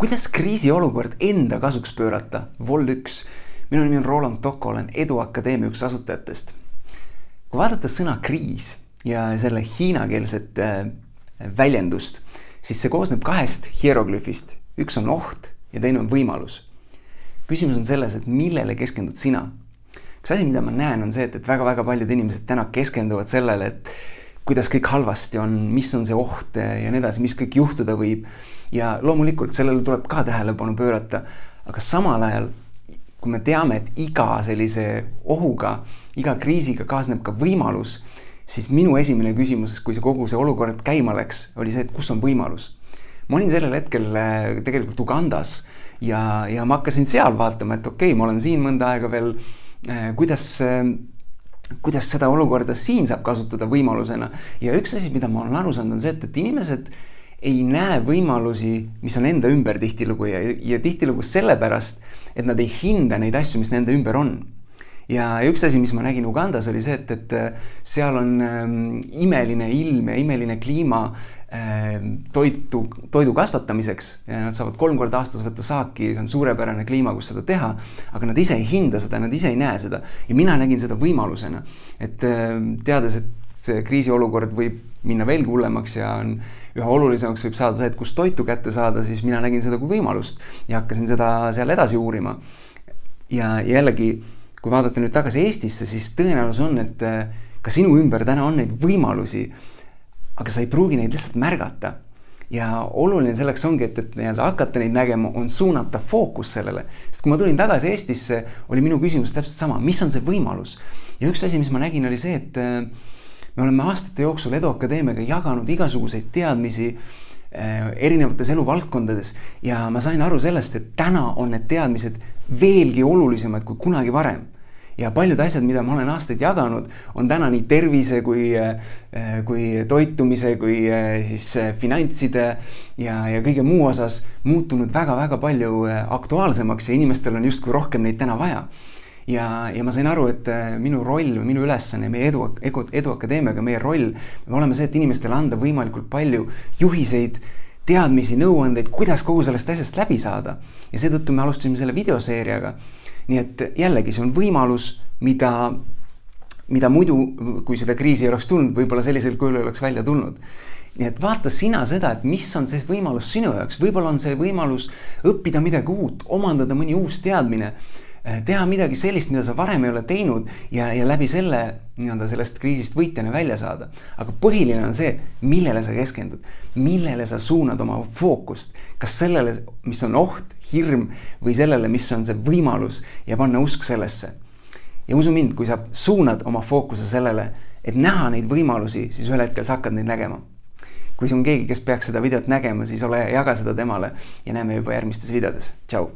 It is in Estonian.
Kuidas kriisiolukord enda kasuks pöörata? Vol 1. Minu nimi on Roland Toko, olen Eduakadeemia üks asutajatest. Kui vaadata sõna kriis ja selle hiinakeelset väljendust, siis see koosneb kahest hieroglüfist. Üks on oht ja teine on võimalus. Küsimus on selles, et millele keskendud sina? Üks asi, mida ma näen, on see, et väga-väga paljud inimesed täna keskenduvad sellele, et kuidas kõik halvasti on, mis on see oht ja nii edasi, mis kõik juhtuda võib. Ja loomulikult sellele tuleb ka tähelepanu pöörata, aga samal ajal, kui me teame, et iga sellise ohuga, iga kriisiga kaasneb ka võimalus, siis minu esimene küsimus, kui kogu see olukord käima läks, oli see, et kus on võimalus. Ma olin sellel hetkel tegelikult Ugandas ja ma hakkasin seal vaatama, et okei, ma olen siin mõnda aega veel, kuidas seda olukorda siin saab kasutada võimalusena. Ja üks asi, mida ma olen aru saanud, on see, et inimesed ei näe võimalusi, mis on enda ümber tihtilugu ja tihtilugu sellepärast, et nad ei hinda neid asju, mis nende ümber on. Ja üks asi, mis ma nägin Ugandas, oli see, et seal on imeline ilm ja imeline kliima toidu kasvatamiseks. Ja nad saavad 3 korda aastas võtta saaki, see on suurepärane kliima, kus seda teha, aga nad ise ei hinda seda, nad ise ei näe seda. Ja mina nägin seda võimalusena, et teades, et see kriisiolukord võib minna veel hullemaks ja üha olulisemaks võib saada see, et kus toitu kätte saada, siis mina nägin seda kui võimalust ja hakkasin seda seal edasi uurima. Ja jällegi, kui vaadata nüüd tagasi Eestisse, siis tõenäosus on, et ka sinu ümber täna on neid võimalusi, aga sa ei pruugi neid lihtsalt märgata. Ja oluline selleks ongi, et hakata neid nägema, on suunata fookus sellele. Sest kui ma tulin tagasi Eestisse, oli minu küsimus täpselt sama, mis on see võimalus? Ja üks asi, mis ma nägin, oli see, et me oleme aastate jooksul Eduakadeemiaga jaganud igasuguseid teadmisi erinevates eluvaldkondades ja ma sain aru sellest, et täna on need teadmised veelgi olulisemad kui kunagi varem. Ja paljud asjad, mida ma olen aastaid jaganud, on täna nii tervise kui toitumise, kui siis finantside ja kõige muu osas muutunud väga-väga palju aktuaalsemaks ja inimestel on justkui rohkem neid täna vaja. Ja ma sain aru, et minu roll, minu ülesanne, meie Eduakadeemiaga, meie roll, me oleme see, et inimestele anda võimalikult palju juhiseid, teadmisi, nõuandeid, kuidas kogu sellest asjast läbi saada. Ja seetõttu me alustasime selle videoseeriaga. Nii et jällegi see on võimalus, mida muidu, kui seda kriisi ei oleks tulnud, võib-olla sellisel kujul oleks välja tulnud. Nii et vaata sina seda, et mis on see võimalus sinu jaoks. Võib-olla on see võimalus õppida midagi uut, omandada mõni uus teadmine, teha midagi sellist, mida sa varem ei ole teinud ja läbi sellest kriisist võitjana välja saada. Aga põhiline on see, millele sa keskendud, millele sa suunad oma fookust. Kas sellele, mis on oht, hirm või sellele, mis on see võimalus ja panna usk sellesse. Ja usu mind, kui sa suunad oma fookuse sellele, et näha neid võimalusi, siis ühel hetkel sa hakkad neid nägema. Kui see on keegi, kes peaks seda videot nägema, siis jaga seda temale ja näeme juba järgmistes videodes. Tšau!